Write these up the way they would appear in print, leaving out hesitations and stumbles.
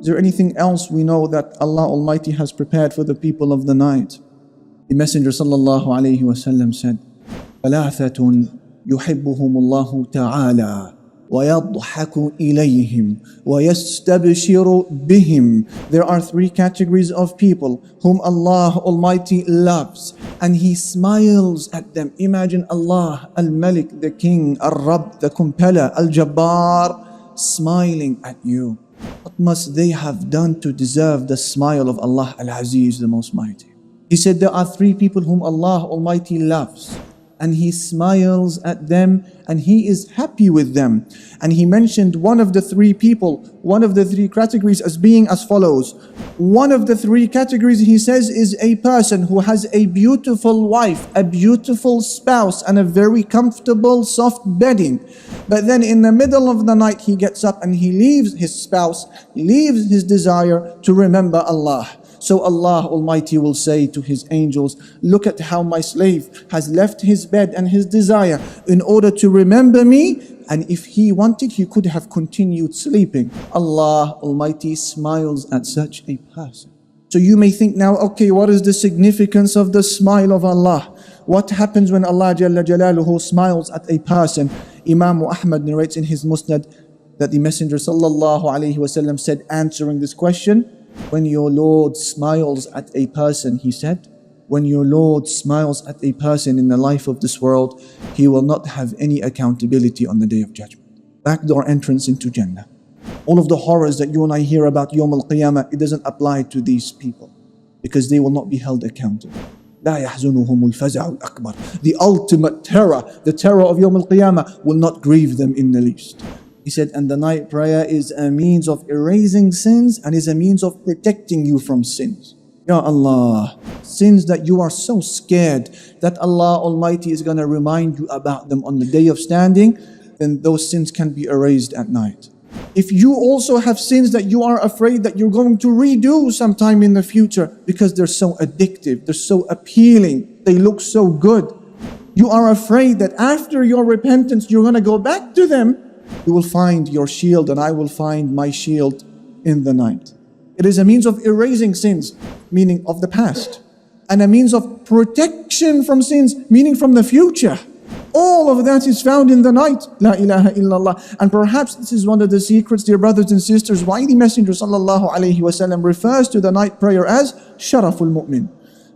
Is there anything else we know that Allah Almighty has prepared for the people of the night? The Messenger sallallahu alayhi wasallam said, ثلاثة يحبهم الله تعالى ويضحك إليهم ويستبشر بهم. There are three categories of people whom Allah Almighty loves and He smiles at them. Imagine Allah, Al-Malik, the King, Al-Rabb, the Compeller, Al-Jabbar, smiling at you. What must they have done to deserve the smile of Allah Al-Aziz, the Most Mighty? He said there are three people whom Allah Almighty loves and He smiles at them and He is happy with them. And He mentioned one of the three people, one of the three categories as being as follows. One of the three categories, He says, is a person who has a beautiful wife, a beautiful spouse, and a very comfortable soft bedding. But then in the middle of the night he gets up and he leaves his spouse, leaves his desire to remember Allah. So Allah Almighty will say to His angels, look at how my slave has left his bed and his desire in order to remember me. And if he wanted, he could have continued sleeping. Allah Almighty smiles at such a person. So you may think now, okay, what is the significance of the smile of Allah? What happens when Allah Jalla Jalaluhu smiles at a person? Imam Ahmad narrates in his Musnad that the Messenger sallallahu alayhi wasallam said, answering this question, when your Lord smiles at a person, he said, when your Lord smiles at a person in the life of this world, He will not have any accountability on the Day of Judgment. Backdoor entrance into Jannah. All of the horrors that you and I hear about Yawm al-Qiyamah, it doesn't apply to these people because they will not be held accountable. لا يحزنهم الفزع الأكبر. The ultimate terror, the terror of Yawm al-Qiyamah will not grieve them in the least. He said, and the night prayer is a means of erasing sins and is a means of protecting you from sins. Ya Allah, sins that you are so scared that Allah Almighty is going to remind you about them on the day of standing, then those sins can be erased at night. If you also have sins that you are afraid that you're going to redo sometime in the future because they're so addictive, they're so appealing, they look so good, you are afraid that after your repentance you're going to go back to them, you will find your shield and I will find my shield in the night. It is a means of erasing sins, meaning of the past, and a means of protection from sins, meaning from the future. All of that is found in the night. La ilaha illallah. And perhaps this is one of the secrets, dear brothers and sisters, why the Messenger sallallahu alayhi wasallam refers to the night prayer as Sharaful Mu'min,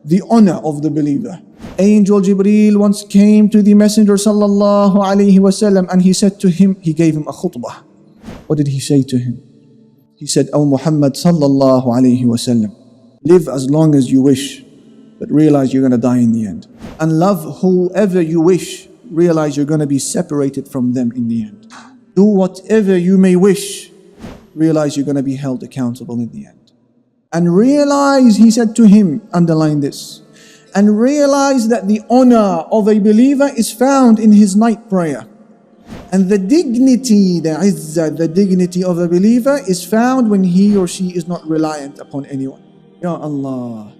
the honor of the believer. Angel Jibreel once came to the Messenger sallallahu alayhi wasallam and he said to him, he gave him a khutbah. What did he say to him? He said, O Muhammad sallallahu alayhi wasallam, live as long as you wish, but realize you're going to die in the end. And love whoever you wish, realize you're going to be separated from them in the end. Do whatever you may wish, realize you're going to be held accountable in the end. And realize, he said to him, underline this, and realize that the honor of a believer is found in his night prayer. And the dignity, the izzah, the dignity of a believer is found when he or she is not reliant upon anyone. Ya Allah.